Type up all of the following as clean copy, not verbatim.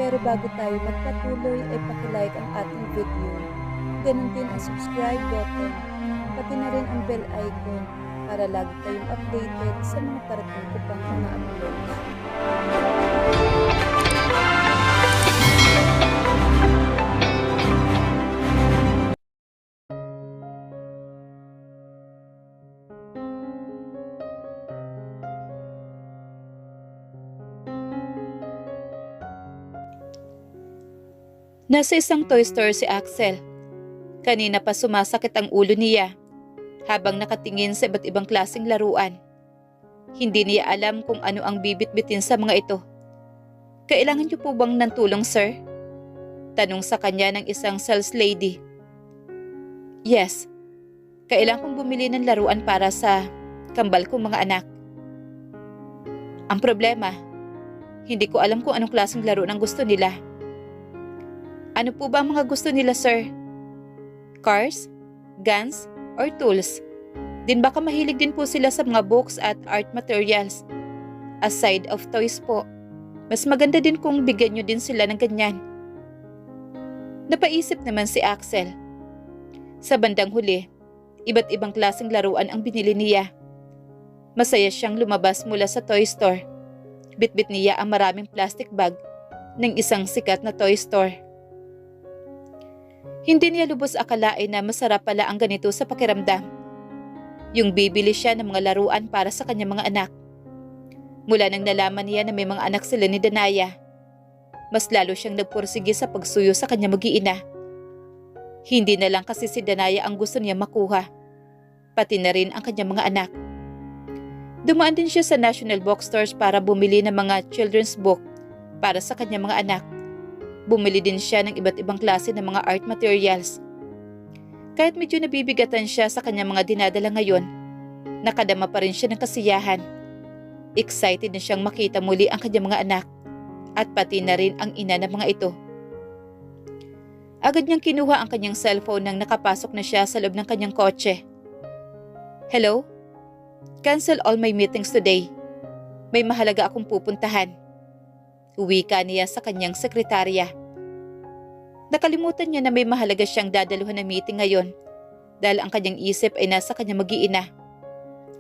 Pero bago tayo magpatuloy ay pakilike ang ating video. Ganon din ang subscribe button, pati na rin ang bell icon para lagi kayong updated sa mga parating ko pang mga uploads. Nasa isang toy store si Axel. Kanina pa sumasakit ang ulo niya habang nakatingin sa iba't ibang klaseng laruan. Hindi niya alam kung ano ang bibitbitin sa mga ito. "Kailangan niyo po bang ng tulong, sir?" Tanong sa kanya ng isang sales lady. "Yes, kailangan kong bumili ng laruan para sa kambal kong mga anak. Ang problema, hindi ko alam kung anong klaseng laro ang gusto nila." "Ano po ba ang mga gusto nila, sir? Cars, guns, or tools? Din baka mahilig din po sila sa mga books at art materials. Aside of toys po, mas maganda din kung bigyan nyo din sila ng ganyan." Napaisip naman si Axel. Sa bandang huli, iba't ibang klaseng laruan ang binili niya. Masaya siyang lumabas mula sa toy store. Bitbit niya ang maraming plastic bag ng isang sikat na toy store. Hindi niya lubos akalain na masarap pala ang ganito sa pakiramdam. Yung bibili siya ng mga laruan para sa kanyang mga anak. Mula nang nalaman niya na may mga anak sila ni Danaya, mas lalo siyang nagpursige sa pagsuyo sa kanyang mag-iina. Hindi na lang kasi si Danaya ang gusto niya makuha, pati na rin ang kanyang mga anak. Dumaan din siya sa National Bookstores para bumili ng mga children's book para sa kanyang mga anak. Bumili din siya ng iba't ibang klase ng mga art materials. Kahit medyo nabibigatan siya sa kanyang mga dinadala ngayon, nakadama pa rin siya ng kasiyahan. Excited na siyang makita muli ang kanyang mga anak at pati na rin ang ina ng mga ito. Agad niyang kinuha ang kanyang cellphone nang nakapasok na siya sa loob ng kanyang kotse. "Hello? Cancel all my meetings today. May mahalaga akong pupuntahan." Wika niya sa kanyang sekretarya. Nakalimutan niya na may mahalaga siyang dadaluhan na meeting ngayon dahil ang kanyang isip ay nasa kanyang mag-iina.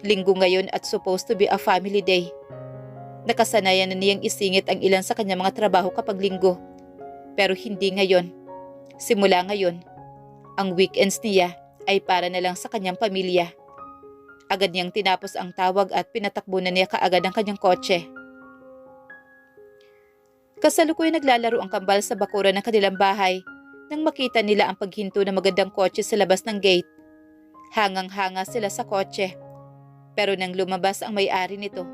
Linggo ngayon at supposed to be a family day. Nakasanayan na niyang isingit ang ilan sa kanyang mga trabaho kapag linggo. Pero hindi ngayon. Simula ngayon, ang weekends niya ay para na lang sa kanyang pamilya. Agad niyang tinapos ang tawag at pinatakbo na niya kaagad ang kanyang kotse. Kasalukuyan naglalaro ang kambal sa bakuran ng kanilang bahay nang makita nila ang paghinto ng magandang kotse sa labas ng gate. Hangang-hanga sila sa kotse. Pero nang lumabas ang may-ari nito,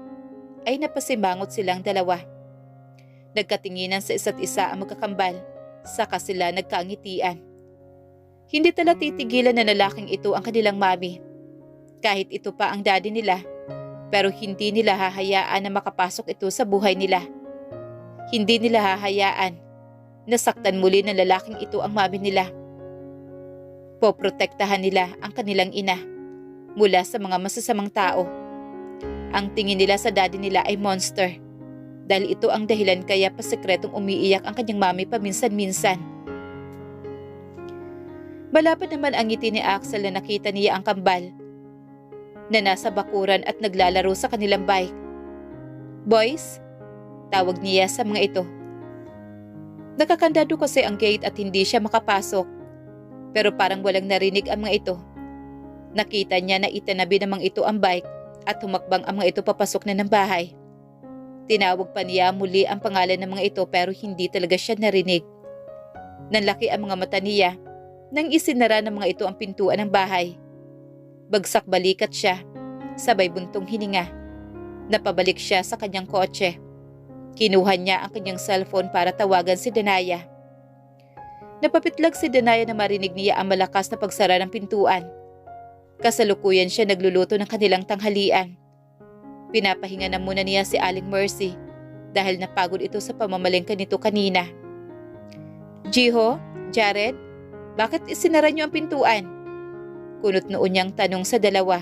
ay napasimangot silang dalawa. Nagkatinginan sa isa't isa ang magkakambal, saka sila nagkaangitian. Hindi tala titigilan na lalaking ito ang kanilang mami. Kahit ito pa ang daddy nila, pero hindi nila hahayaan na makapasok ito sa buhay nila. Hindi nila hahayaan na saktan muli ng lalaking ito ang mami nila. Poprotektahan nila ang kanilang ina mula sa mga masasamang tao. Ang tingin nila sa daddy nila ay monster dahil ito ang dahilan kaya pasekretong umiiyak ang kanyang mami paminsan-minsan. Malapad naman ang ngiti ni Axel na nakita niya ang kambal na nasa bakuran at naglalaro sa kanilang bike. "Boys?" Tawag niya sa mga ito. Nakakandado kasi ang gate at hindi siya makapasok. Pero parang walang narinig ang mga ito. Nakita niya na itanabi namang ito ang bike at humakbang ang mga ito papasok na ng bahay. Tinawag pa niya muli ang pangalan ng mga ito pero hindi talaga siya narinig. Nanlaki ang mga mata niya nang isinara ng mga ito ang pintuan ng bahay. Bagsak balikat siya, sabay buntong hininga. Napabalik siya sa kanyang kotse. Kinuha niya ang kanyang cellphone para tawagan si Danaya. Napapitlag si Danaya na marinig niya ang malakas na pagsara ng pintuan. Kasalukuyan siya nagluluto ng kanilang tanghalian. Pinapahinga na muna niya si Aling Mercy dahil napagod ito sa pamamalengke nito kanina. "Jiho, Jared, bakit isinara niyo ang pintuan?" Kunot noon niyang tanong sa dalawa.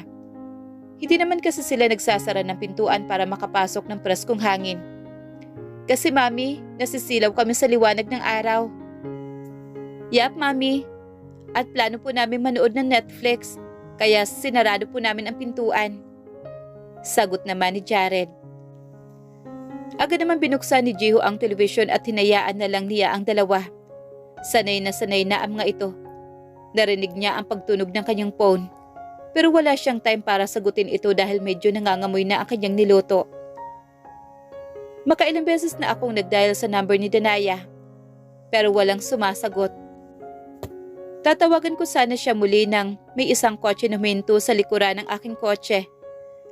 Hindi naman kasi sila nagsasara ng pintuan para makapasok ng preskong hangin. Kasi Mami, nasisilaw kami sa liwanag ng araw. Yap, Mami. At plano po namin manood ng Netflix, kaya sinarado po namin ang pintuan. Sagot naman ni Jared. Agad naman binuksan ni Jiho ang television at hinayaan na lang niya ang dalawa. Sanay na ang mga ito. Narinig niya ang pagtunog ng kanyang phone. Pero wala siyang time para sagutin ito dahil medyo nangangamoy na ang kanyang niluto. Makailang beses na akong nagdial sa number ni Danaya, pero walang sumasagot. Tatawagan ko sana siya muli nang may isang kotse na huminto sa likuran ng aking kotse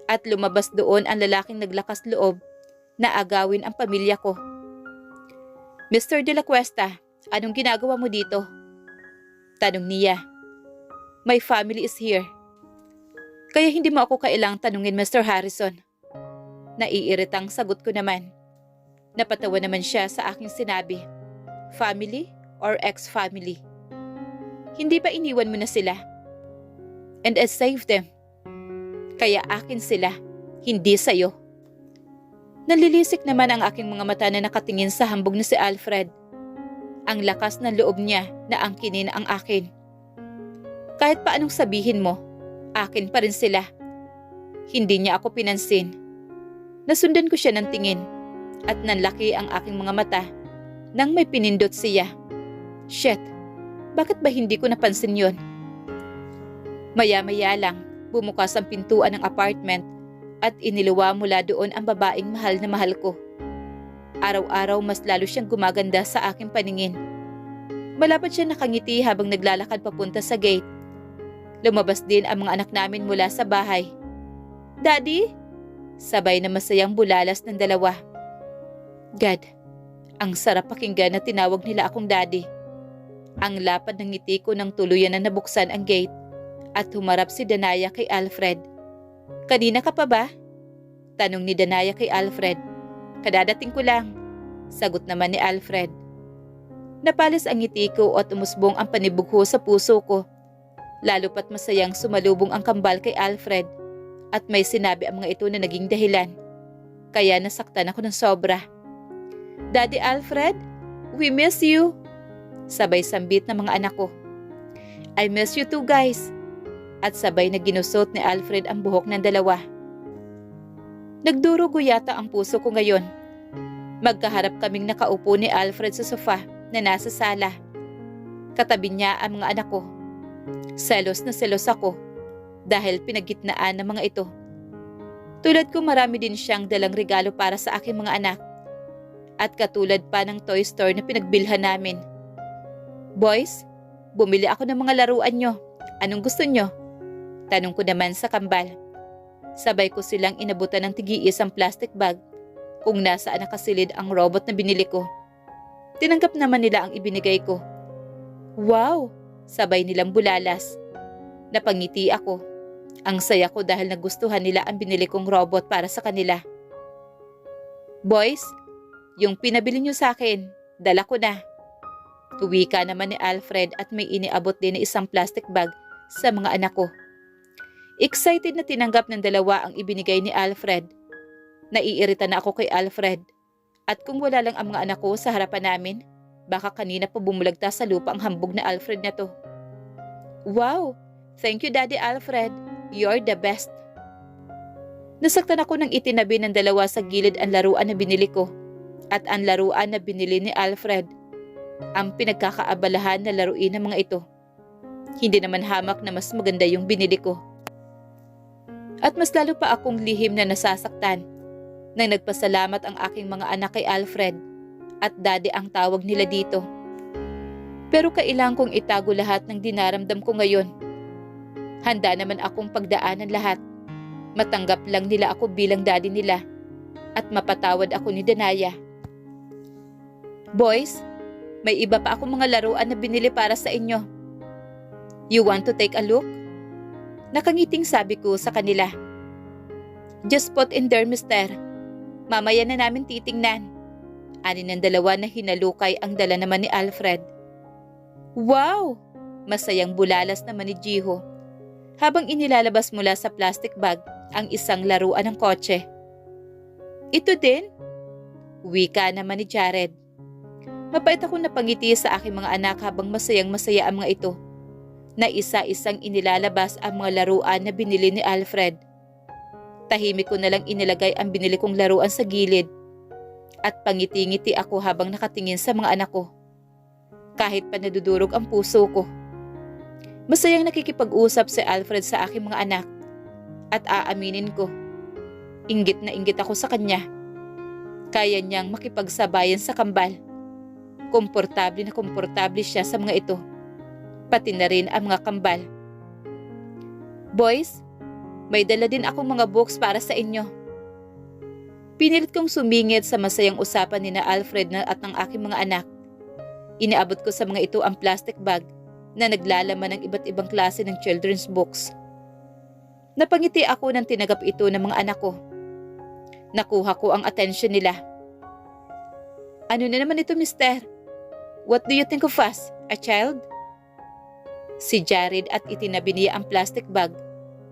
at lumabas doon ang lalaking naglakas loob na agawin ang pamilya ko. Mr. De La Cuesta, anong ginagawa mo dito? Tanong niya. My family is here. Kaya hindi mo ako kailang tanungin, Mr. Harrison. Naiiritang sagot ko naman. Napatawa naman siya sa aking sinabi. Family or ex-family? Hindi ba iniwan mo na sila? And I saved them. Kaya akin sila, hindi sa'yo. Nalilisik naman ang aking mga mata na nakatingin sa hambog na si Alfred. Ang lakas ng loob niya na angkinin ang akin. Kahit pa anong sabihin mo, akin pa rin sila. Hindi niya ako pinansin. Nasundan ko siya ng tingin at nanlaki ang aking mga mata nang may pinindot siya. Shit! Bakit ba hindi ko napansin yon? Maya-maya lang, bumukas ang pintuan ng apartment at iniluwa mula doon ang babaeng mahal na mahal ko. Araw-araw mas lalo siyang gumaganda sa aking paningin. Malapad siya nakangiti habang naglalakad papunta sa gate. Lumabas din ang mga anak namin mula sa bahay. Daddy? Sabay na masayang bulalas ng dalawa. God, ang sarap pakinggan na tinawag nila akong daddy. Ang lapad ng ngiti ko nang tuluyan na nabuksan ang gate at humarap si Danaya kay Alfred. Kanina ka pa ba? Tanong ni Danaya kay Alfred. Kadadating ko lang. Sagot naman ni Alfred. Napalis ang ngiti ko at umusbong ang panibugho sa puso ko. Lalo pat masayang sumalubong ang kambal kay Alfred at may sinabi ang mga ito na naging dahilan. Kaya nasaktan ako ng sobra. Daddy Alfred, we miss you. Sabay sambit ng mga anak ko. I miss you too, guys. At sabay na ginusot ni Alfred ang buhok ng dalawa. Nagdurugo yata ang puso ko ngayon. Magkaharap kaming nakaupo ni Alfred sa sofa na nasa sala. Katabi niya ang mga anak ko. Selos na selos ako dahil pinagitnaan ng mga ito. Tulad ko marami din siyang dalang regalo para sa aking mga anak. At katulad pa ng toy store na pinagbilhan namin. Boys, bumili ako ng mga laruan nyo. Anong gusto nyo? Tanong ko naman sa kambal. Sabay ko silang inabutan ng tig-iisang plastic bag kung nasaan nakasilid ang robot na binili ko. Tinanggap naman nila ang ibinigay ko. Wow! Sabay nilang bulalas. Napangiti ako. Ang saya ko dahil nagustuhan nila ang binili kong robot para sa kanila. Boys, yung pinabili nyo sa akin, dala ko na. Wika naman ni Alfred at may iniabot din na isang plastic bag sa mga anak ko. Excited na tinanggap ng dalawa ang ibinigay ni Alfred. Naiirita na ako kay Alfred. At kung wala lang ang mga anak ko sa harapan namin, baka kanina pa bumulagta sa lupa ang hambog na Alfred na to. Wow! Thank you, Daddy Alfred. You're the best. Nasaktan ako nang itinabi ng dalawa sa gilid ang laruan na binili ko at ang laruan na binili ni Alfred. Ang pinagkakaabalahan na laruin ng mga ito. Hindi naman hamak na mas maganda yung binili ko. At mas lalo pa akong lihim na nasasaktan nang nagpasalamat ang aking mga anak kay Alfred at Daddy ang tawag nila dito. Pero kailangan kong itago lahat ng dinaramdam ko ngayon. Handa naman akong pagdaanan lahat. Matanggap lang nila ako bilang daddy nila at mapatawad ako ni Danaya. Boys, may iba pa akong mga laruan na binili para sa inyo. You want to take a look? Nakangiting sabi ko sa kanila. Just put in there, mister. Mamaya na namin titingnan. Ani ng dalawa na hinalukay ang dala naman ni Alfred. Wow! Masayang bulalas naman ni Jiho habang inilalabas mula sa plastic bag ang isang laruan ng kotse. Ito din? Wika naman ni Jared. Mapait akong napangiti sa aking mga anak habang masayang-masaya ang mga ito, na isa-isang inilalabas ang mga laruan na binili ni Alfred. Tahimik ko na lang inilagay ang binili kong laruan sa gilid at pangiti-ngiti ako habang nakatingin sa mga anak ko. Kahit pa nadudurog ang puso ko. Masayang nakikipag-usap si Alfred sa aking mga anak at aaminin ko, inggit na inggit ako sa kanya. Kaya niyang makipagsabayan sa kambal. Komportable na komportable siya sa mga ito, pati na rin ang mga kambal. Boys, may dala din akong mga books para sa inyo. Pinilit kong sumingit sa masayang usapan ni na Alfred at ng aking mga anak. Inaabot ko sa mga ito ang plastic bag na naglalaman ng iba't ibang klase ng children's books. Napangiti ako nang tinagap ito ng mga anak ko. Nakuha ko ang atensyon nila. Ano na naman ito, mister? What do you think of us? A child? Si Jared at itinabi niya ang plastic bag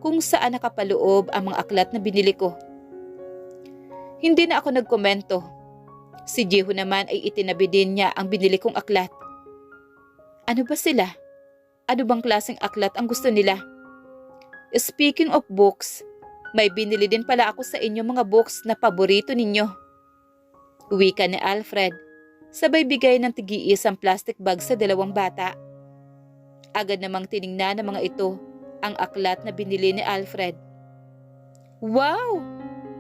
kung saan nakapaloob ang mga aklat na binili ko. Hindi na ako nagkomento. Si Jiho naman ay itinabi din niya ang binili kong aklat. Ano ba sila? Ano bang klaseng aklat ang gusto nila? Speaking of books, may binili din pala ako sa inyo mga books na paborito ninyo. Wika ni Alfred, sabay bigay ng tig-iisang plastic bag sa dalawang bata. Agad namang tiningnan ng mga ito ang aklat na binili ni Alfred. Wow!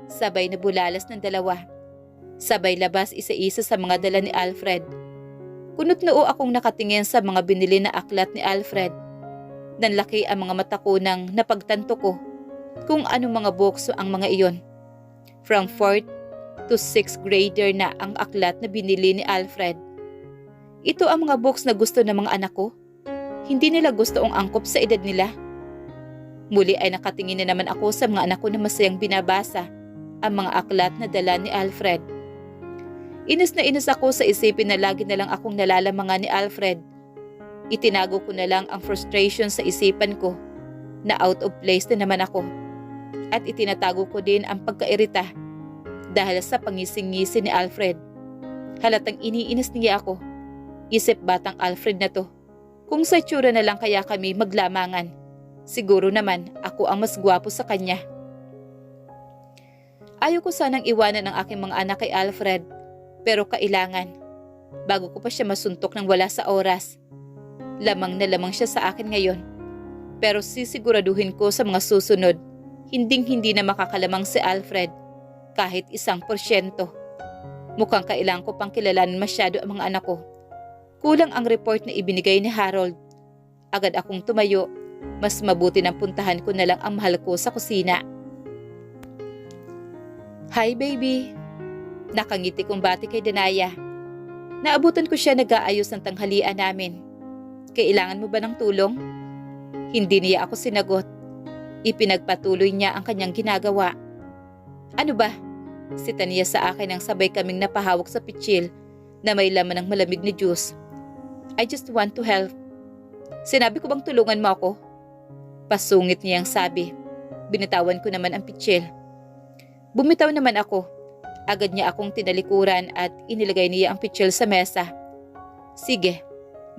Sabay na bulalas ng dalawa. Sabay labas isa-isa sa mga dala ni Alfred. Kunot-noo akong nakatingin sa mga binili na aklat ni Alfred. Nanlaki ang mga mata ko nang napagtanto ko kung anong mga books ang mga iyon. From 4th to 6th grader na ang aklat na binili ni Alfred. Ito ang mga books na gusto ng mga anak ko. Hindi nila gusto ang angkop sa edad nila. Muli ay nakatingin na naman ako sa mga anak ko na masayang binabasa ang mga aklat na dala ni Alfred. Inis na inis ako sa isipin na lagi na lang akong nalalamangan ni Alfred. Itinago ko na lang ang frustration sa isipan ko na out of place na naman ako. At itinatago ko din ang pagkairita dahil sa pangising-ngisi ni Alfred. Halatang iniinis niya ako. Isip batang Alfred na to. Kung sa itsura na lang kaya kami maglamangan, siguro naman ako ang mas gwapo sa kanya. Ayaw ko sanang iwanan ang aking mga anak kay Alfred, pero kailangan. Bago ko pa siya masuntok ng wala sa oras. Lamang na lamang siya sa akin ngayon. Pero sisiguraduhin ko sa mga susunod, hinding-hindi na makakalamang si Alfred, kahit 1%. Mukhang kailangan ko pang kilalanin masyado ang mga anak ko. Kulang ang report na ibinigay ni Harold. Agad akong tumayo. Mas mabuti nang puntahan ko na lang ang mahal ko sa kusina. Hi baby. Nakangiti kong bati kay Danaya. Naabutan ko siya nag-aayos ng tanghalian namin. Kailangan mo ba ng tulong? Hindi niya ako sinagot. Ipinagpatuloy niya ang kanyang ginagawa. Ano ba? Sita niya sa akin nang sabay kaming napahawak sa pitsil na may laman ng malamig na juice. I just want to help. Sinabi ko bang tulungan mo ako? Pasungit niyang sabi. Binitawan ko naman ang pitsil. Bumitaw naman ako. Agad niya akong tinalikuran at inilagay niya ang pitsil sa mesa. Sige,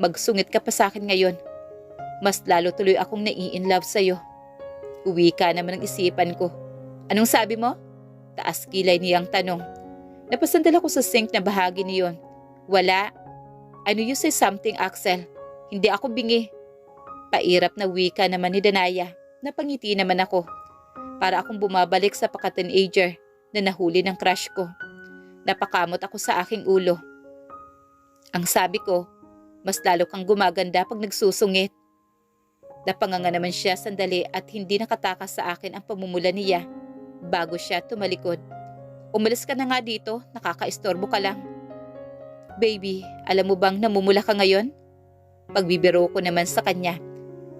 magsungit ka pa sa akin ngayon. Mas lalo tuloy akong nai-inlove sa'yo. Uwi ka naman ng isipan ko. Anong sabi mo? Taas kilay niyang tanong. Napasandal ako sa sink na bahagi niyon. Wala. Ano you say something, Axel? Hindi ako bingi. Pairap na wika naman ni Danaya. Napangiti naman ako. Para akong bumabalik sa paka-teenager na nahuli ng crush ko. Napakamot ako sa aking ulo. Ang sabi ko, mas lalo kang gumaganda pag nagsusungit. Napanganga naman siya sandali at hindi nakatakas sa akin ang pamumula niya bago siya tumalikod. Umalis ka na nga dito, nakakaistorbo ka lang. Baby, alam mo bang namumula ka ngayon? Pagbibiro ko naman sa kanya.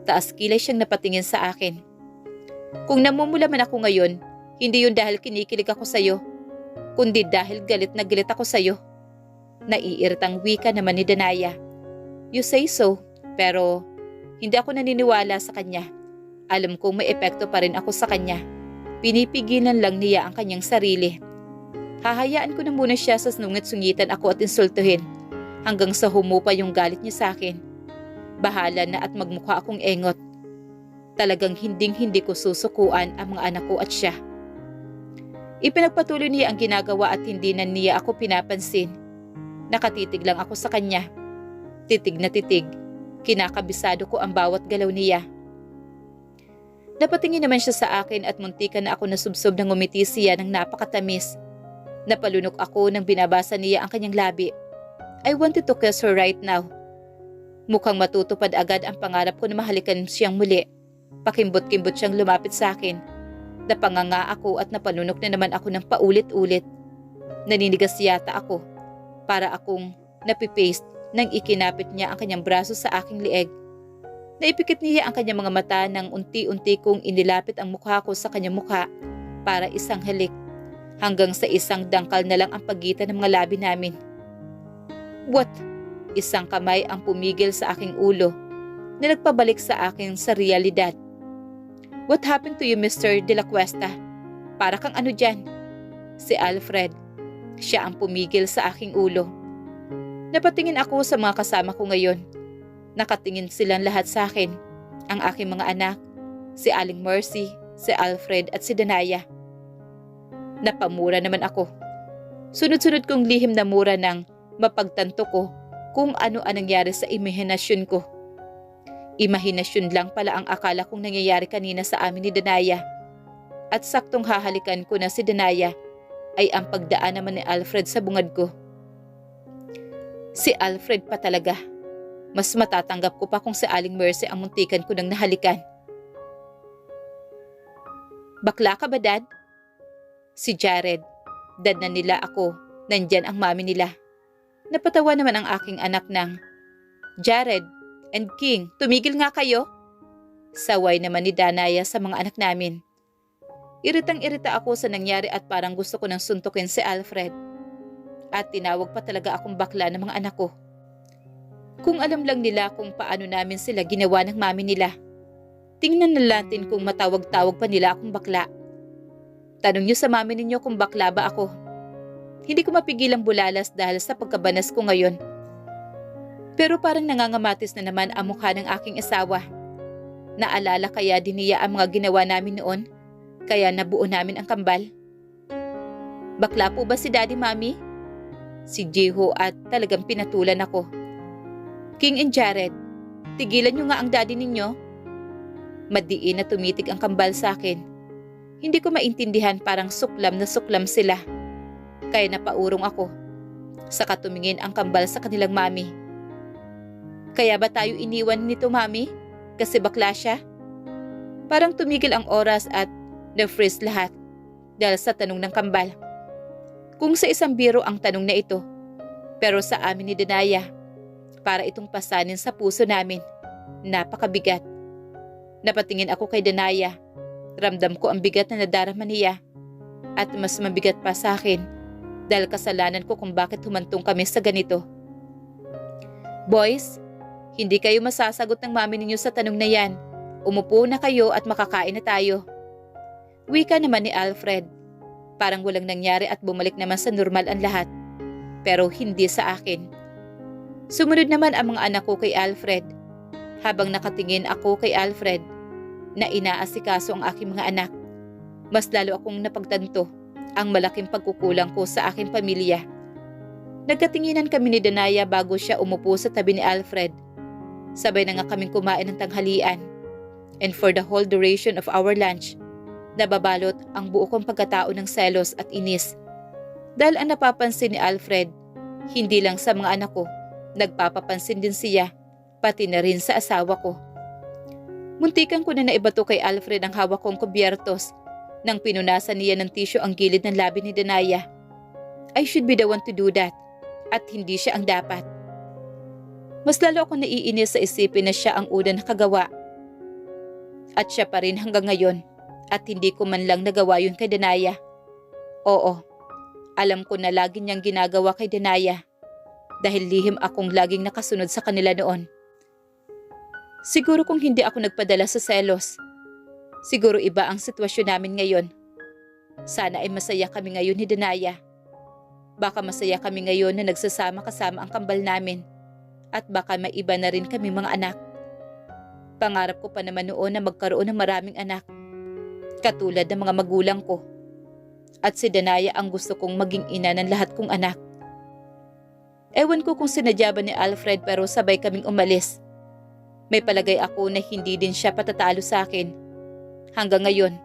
Taas kilay siyang napatingin sa akin. Kung namumula man ako ngayon, hindi yun dahil kinikilig ako sa'yo, kundi dahil galit na galit ako sa'yo. Naiiritang wika naman ni Danaya. You say so, pero hindi ako naniniwala sa kanya. Alam kong may epekto pa rin ako sa kanya. Pinipigilan lang niya ang kanyang sarili. Hahayaan ko na muna siya sa sungit-sungitan ako at insultuhin hanggang sa humupa yung galit niya sa akin. Bahala na at magmukha akong engot. Talagang hinding-hindi ko susukuan ang mga anak ko at siya. Ipinagpatuloy niya ang ginagawa at hindi na niya ako pinapansin. Nakatitig lang ako sa kanya. Titig na titig. Kinakabisado ko ang bawat galaw niya. Napatingin naman siya sa akin at muntikan na ako nasubsob ng ngumiti siya ng napakatamis. Napalunok ako nang binabasa niya ang kanyang labi. I wanted to kiss her right now. Mukhang matutupad agad ang pangarap ko na mahalikan siyang muli. Pakimbot-kimbot siyang lumapit sa akin. Napanganga ako at napanunok na naman ako ng paulit-ulit. Naninigas yata ako. Para akong napipaste nang ikinapit niya ang kanyang braso sa aking lieg. Naipikit niya ang kanyang mga mata nang unti-unti kong inilapit ang mukha ko sa kanyang mukha para isang halik. Hanggang sa isang dangkal na lang ang pagitan ng mga labi namin. What? Isang kamay ang pumigil sa aking ulo na nagpabalik sa akin sa realidad. What happened to you, Mr. De La Cuesta? Para kang ano dyan? Si Alfred. Siya ang pumigil sa aking ulo. Napatingin ako sa mga kasama ko ngayon. Nakatingin silang lahat sa akin. Ang aking mga anak, si Aling Mercy, si Alfred at si Danaya. Napamura naman ako. Sunod-sunod kong lihim na mura nang mapagtanto ko kung ano ang nangyari sa imahinasyon ko. Imahinasyon lang pala ang akala kong nangyayari kanina sa amin ni Danaya. At saktong hahalikan ko na si Danaya ay ang pagdaan naman ni Alfred sa bungad ko. Si Alfred pa talaga. Mas matatanggap ko pa kung si Aling Mercy ang muntikan ko nang nahalikan. Bakla ka ba, Dad? Si Jared. Dad na nila ako. Nandyan ang mami nila. Napatawa naman ang aking anak ng, Jared and King, tumigil nga kayo. Saway naman ni Danaya sa mga anak namin. Iritang-irita ako sa nangyari at parang gusto ko nang suntukin si Alfred. At tinawag pa talaga akong bakla ng mga anak ko. Kung alam lang nila kung paano namin sila ginawa ng mami nila. Tingnan na natin kung matawag-tawag pa nila akong bakla. Tanong niyo sa mami ninyo kung bakla ba ako. Hindi ko mapigilang bulalas dahil sa pagkabanas ko ngayon. Pero parang nangangamatis na naman ang mukha ng aking asawa. Naalala kaya din niya ang mga ginawa namin noon? Kaya nabuo namin ang kambal? Bakla po ba si Daddy, Mami? Si Jiho at talagang pinatulan ako. King and Jared, tigilan niyo nga ang daddy ninyo. Madiin na tumitig ang kambal sa akin. Hindi ko maintindihan, parang suklam na suklam sila. Kaya napaurong ako. Saka tumingin ang kambal sa kanilang mami. Kaya ba tayo iniwan nito, Mami? Kasi bakla siya? Parang tumigil ang oras at na-freeze lahat dahil sa tanong ng kambal. Kung sa isang biro ang tanong na ito, pero sa amin ni Danaya, para itong pasanin sa puso namin, napakabigat. Napatingin ako kay Danaya. Ramdam ko ang bigat na nadarama niya at mas mabigat pa sa akin dahil kasalanan ko kung bakit humantong kami sa ganito. Boys, hindi kayo masasagot ng mami ninyo sa tanong na yan. Umupo na kayo at makakain na tayo. Wika naman ni Alfred. Parang walang nangyari at bumalik naman sa normal ang lahat. Pero hindi sa akin. Sumunod naman ang mga anak ko kay Alfred. Habang nakatingin ako kay Alfred, na inaasikaso ang aking mga anak, mas lalo akong napagtanto ang malaking pagkukulang ko sa aking pamilya. Nagkatinginan kami ni Danaya bago siya umupo sa tabi ni Alfred. Sabay na nga kaming kumain ng tanghalian. And for the whole duration of our lunch, nababalot ang buo kong pagkatao ng selos at inis. Dahil ang napapansin ni Alfred, hindi lang sa mga anak ko, nagpapapansin din siya, pati na rin sa asawa ko. Muntikan ko na naibato kay Alfred ang hawak kong kubyertos nang pinunasan niya ng tisyo ang gilid ng labi ni Danaya. I should be the one to do that at hindi siya ang dapat. Mas lalo ako naiinis sa isipin na siya ang una nakagawa. At siya pa rin hanggang ngayon at hindi ko man lang nagawa yun kay Danaya. Oo, alam ko na lagi niyang ginagawa kay Danaya dahil lihim akong laging nakasunod sa kanila noon. Siguro kung hindi ako nagpadala sa selos, siguro iba ang sitwasyon namin ngayon. Sana ay masaya kami ngayon ni Danaya Baka masaya kami ngayon na nagsasama kasama ang kambal namin at baka may iba na rin kami mga anak. Pangarap ko pa naman noon na magkaroon ng maraming anak, katulad ng mga magulang ko. At si Danaya ang gusto kong maging ina ng lahat kong anak. Ewan ko kung sinadya ba ni Alfred pero sabay kaming umalis. May palagay ako na hindi din siya patatalo sa akin. Hanggang ngayon,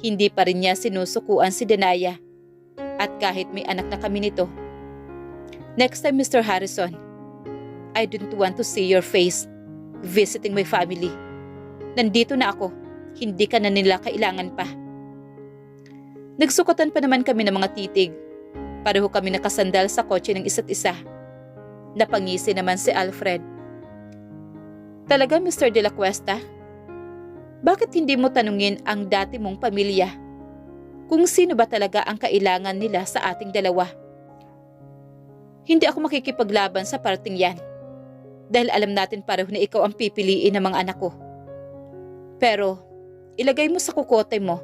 hindi pa rin niya sinusukuan si Danaya. At kahit may anak na kami nito. Next time, Mr. Harrison, I don't want to see your face visiting my family. Nandito na ako, hindi ka na nila kailangan pa. Nagsukatan pa naman kami ng mga titig. Pareho kami nakasandal sa kotse ng isa't isa. Napangisi naman si Alfred. Talaga, Mr. De La Cuesta? Bakit hindi mo tanungin ang dati mong pamilya kung sino ba talaga ang kailangan nila sa ating dalawa? Hindi ako makikipaglaban sa parting yan dahil alam natin pareho na ikaw ang pipiliin ng mga anak ko. Pero ilagay mo sa kukote mo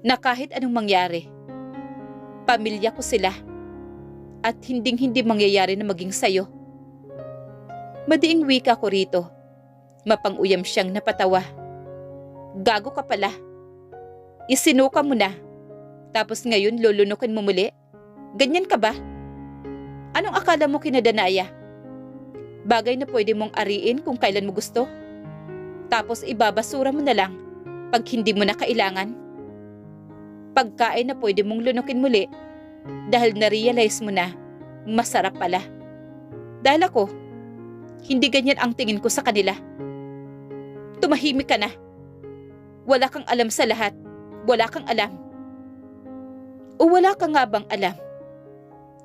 na kahit anong mangyari, pamilya ko sila at hinding-hindi mangyayari na maging sayo. Madiing wika ko rito. Mapang-uyam siyang napatawa. Gago ka pala. Isinuka mo na. Tapos ngayon lulunukin mo muli? Ganyan ka ba? Anong akala mo kina Danaya? Bagay na pwede mong ariin kung kailan mo gusto? Tapos ibabasura mo na lang pag hindi mo na kailangan? Pagkain na pwede mong lunukin muli dahil na-realize mo na masarap pala. Dahil ako, hindi ganyan ang tingin ko sa kanila. Tumahimik ka na. Wala kang alam sa lahat. Wala kang alam. O wala ka nga bang alam?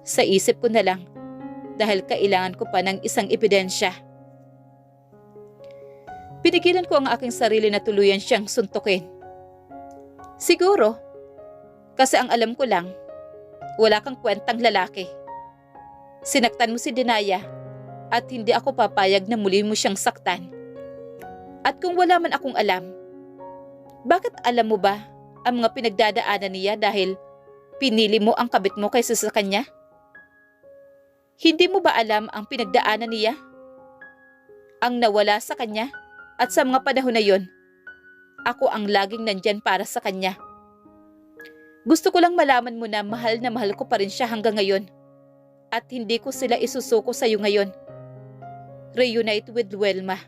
Sa isip ko na lang dahil kailangan ko pa ng isang ebidensya. Pinigilan ko ang aking sarili na tuluyan siyang suntukin. Siguro, kasi ang alam ko lang, wala kang kwentang lalaki. Sinaktan mo si Danaya at hindi ako papayag na muli mo siyang saktan. At kung wala man akong alam, bakit alam mo ba ang mga pinagdadaanan niya dahil pinili mo ang kabit mo kaysa sa kanya? Hindi mo ba alam ang pinagdaanan niya? Ang nawala sa kanya at sa mga panahon na yon, ako ang laging nandyan para sa kanya. Gusto ko lang malaman mo na mahal ko pa rin siya hanggang ngayon at hindi ko sila isusuko sa iyo ngayon. Reunite with Welma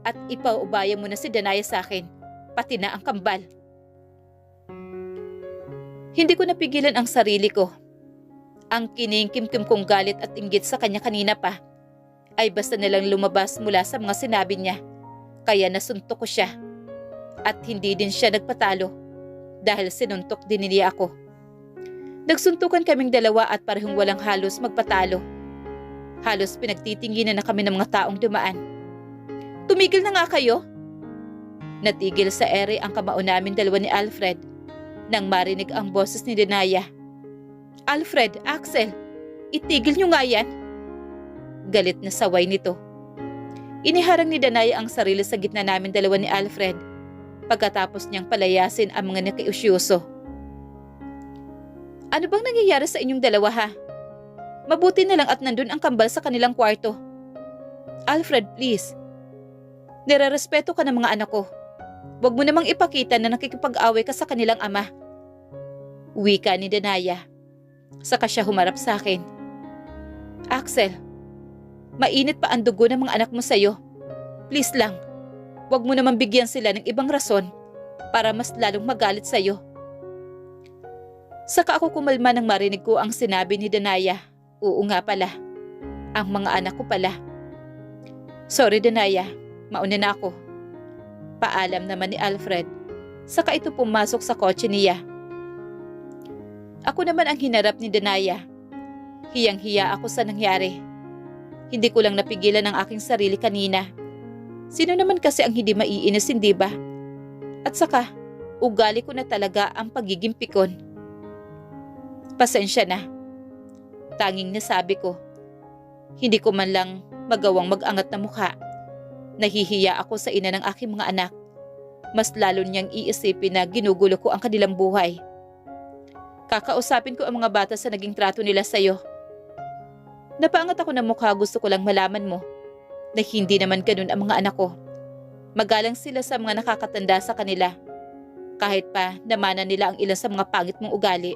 at ipaubaya mo na si Danaya sa akin, pati na ang kambal. Hindi ko napigilan ang sarili ko. Ang kiningkimkim kong galit at inggit sa kanya kanina pa ay basta nalang lumabas mula sa mga sinabi niya, kaya nasuntok ko siya. At hindi din siya nagpatalo dahil sinuntok din niya ako. Nagsuntukan kaming dalawa at parehong walang halos magpatalo. Halos pinagtitinginan na kami ng mga taong dumaan. Tumigil na nga kayo! Natigil sa ere ang kamao namin dalawa ni Alfred nang marinig ang boses ni Danaya. Alfred, Axel, itigil niyo nga yan! Galit na saway nito. Iniharang ni Danaya ang sarili sa gitna namin dalawa ni Alfred pagkatapos niyang palayasin ang mga nakiusyoso. Ano bang nangyayari sa inyong dalawa ha? Mabuti na lang at nandun ang kambal sa kanilang kwarto. Alfred, please. Nirerespeto ka ng mga anak ko. Huwag mo namang ipakita na nakikipag-away ka sa kanilang ama. Wika ni Danaya. Saka siya humarap sa akin. Axel, mainit pa ang dugo ng mga anak mo sa'yo. Please lang, huwag mo naman bigyan sila ng ibang rason para mas lalong magalit sa'yo. Saka ako kumalma nang marinig ko ang sinabi ni Danaya. Oo nga pala, ang mga anak ko pala. Sorry Danaya, mauna na ako. Paalam naman ni Alfred. Saka ito pumasok sa kotse niya. Ako naman ang hinarap ni Danaya. Hiyang-hiya ako sa nangyari. Hindi ko lang napigilan ang aking sarili kanina. Sino naman kasi ang hindi maiinis, hindi ba? At saka, ugali ko na talaga ang pagiging pikon. Pasensya na. Tanging nasabi ko. Hindi ko man lang magawang mag-angat na mukha. Nahihiya ako sa ina ng aking mga anak. Mas lalo niyang iisipin na ginugulo ko ang kanilang buhay. Kakausapin ko ang mga bata sa naging trato nila sa'yo. Napaangat ako ng mukha, gusto ko lang malaman mo na hindi naman ganun ang mga anak ko. Magalang sila sa mga nakakatanda sa kanila. Kahit pa namana nila ang ilan sa mga pangit mong ugali.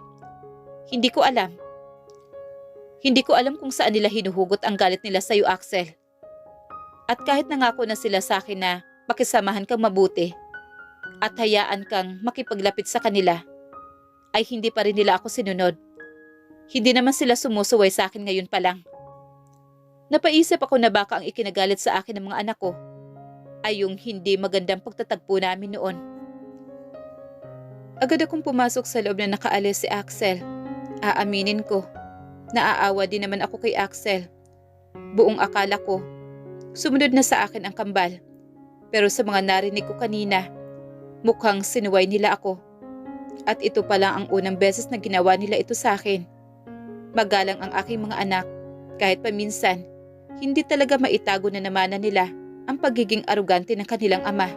Hindi ko alam. Hindi ko alam kung saan nila hinuhugot ang galit nila sa'yo, Axel. At kahit nangako na sila sa akin na makisamahan kang mabuti at hayaan kang makipaglapit sa kanila, ay hindi pa rin nila ako sinunod. Hindi naman sila sumusuway sa akin ngayon pa lang. Napaisip ako na baka ang ikinagalit sa akin ng mga anak ko ay yung hindi magandang pagtatagpo namin noon. Agad akong pumasok sa loob na nakaalis si Axel. Aaminin ko, naaawa din naman ako kay Axel. Buong akala ko, sumunod na sa akin ang kambal. Pero sa mga narinig ko kanina, mukhang sinuway nila ako. At ito pala ang unang beses na ginawa nila ito sa akin. Magalang ang aking mga anak, kahit paminsan, hindi talaga maitago na namana nila ang pagiging arugante ng kanilang ama.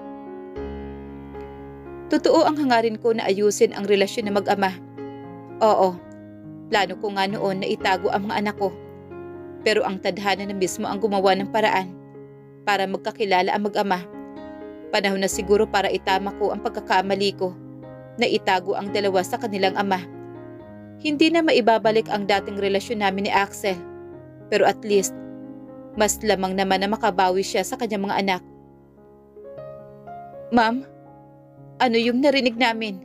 Totoo ang hangarin ko na ayusin ang relasyon ng mag-ama. Oo, plano ko nga noon na itago ang mga anak ko. Pero ang tadhana na mismo ang gumawa ng paraan para magkakilala ang mag-ama. Panahon na siguro para itama ko ang pagkakamali ko na itago ang dalawa sa kanilang ama. Hindi na maibabalik ang dating relasyon namin ni Axel. Pero at least, mas lamang naman na makabawi siya sa kanyang mga anak. Ma'am, ano yung narinig namin?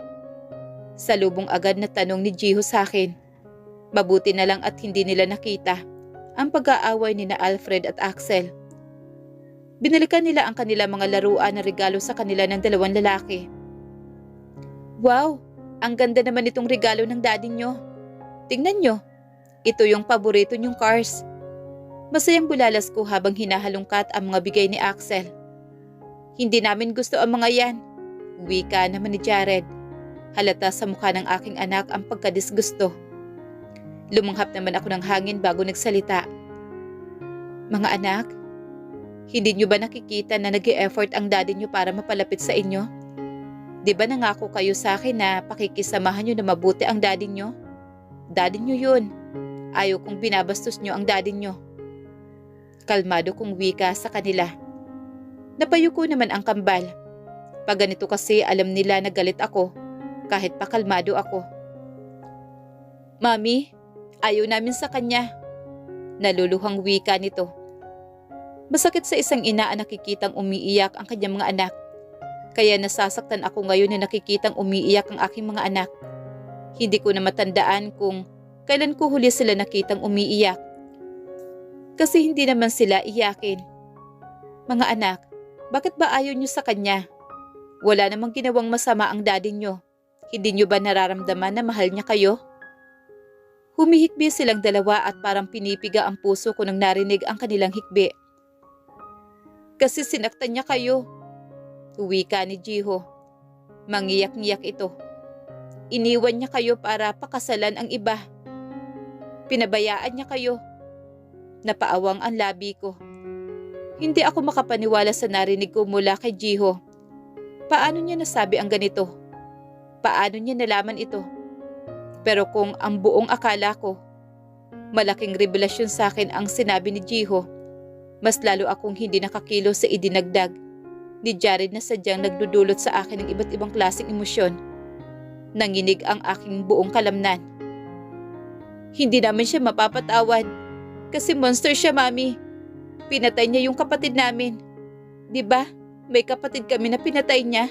Salubong agad na tanong ni Jiho sa akin. Mabuti na lang at hindi nila nakita ang pag-aaway ni na Alfred at Axel. Binalikan nila ang kanilang mga laruan na regalo sa kanila ng dalawang lalaki. Wow, ang ganda naman itong regalo ng daddy nyo. Tingnan nyo, ito yung paborito nyong cars. Masayang bulalas ko habang hinahalungkat ang mga bigay ni Axel. Hindi namin gusto ang mga yan. Wika naman ni Jared. Halata sa mukha ng aking anak ang pagkadisgusto. Lumanghap naman ako ng hangin bago nagsalita. Mga anak, hindi nyo ba nakikita na nag-e-effort ang daddy nyo para mapalapit sa inyo? Di ba nangako kayo sa akin na pakikisamahan nyo na mabuti ang daddy nyo? Daddy nyo yun. Ayaw kong binabastos nyo ang daddy nyo. Kalmado kong wika sa kanila. Napayuko naman ang kambal. Pag ganito kasi alam nila na galit ako kahit pa kalmado ako. Mami, ayaw namin sa kanya. Naluluhang wika nito. Masakit sa isang ina ang nakikitang umiiyak ang kanyang mga anak. Kaya nasasaktan ako ngayon na nakikitang umiiyak ang aking mga anak. Hindi ko na matandaan kung kailan ko huli sila nakitang umiiyak. Kasi hindi naman sila iyakin. Mga anak, bakit ba ayaw nyo sa kanya? Wala namang ginawang masama ang daddy nyo. Hindi nyo ba nararamdaman na mahal niya kayo? Humihikbi silang dalawa at parang pinipiga ang puso ko nang narinig ang kanilang hikbi. Kasi sinaktan niya kayo. Wika ni Jiho. Mangiyak-ngiyak ito. Iniwan niya kayo para pakasalan ang iba. Pinabayaan niya kayo. Napaawang ang labi ko. Hindi ako makapaniwala sa narinig ko mula kay Jiho. Paano niya nasabi ang ganito? Paano niya nalaman ito? Pero kung ang buong akala ko, malaking revelasyon sa akin ang sinabi ni Jiho, mas lalo akong hindi nakakilo sa idinagdag ni Jared na sadyang nagdudulot sa akin ng iba't ibang klaseng emosyon. Nanginig ang aking buong kalamnan. Hindi namin siya mapapatawad kasi monster siya, Mami. Pinatay niya yung kapatid namin. 'Di ba? May kapatid kami na pinatay niya.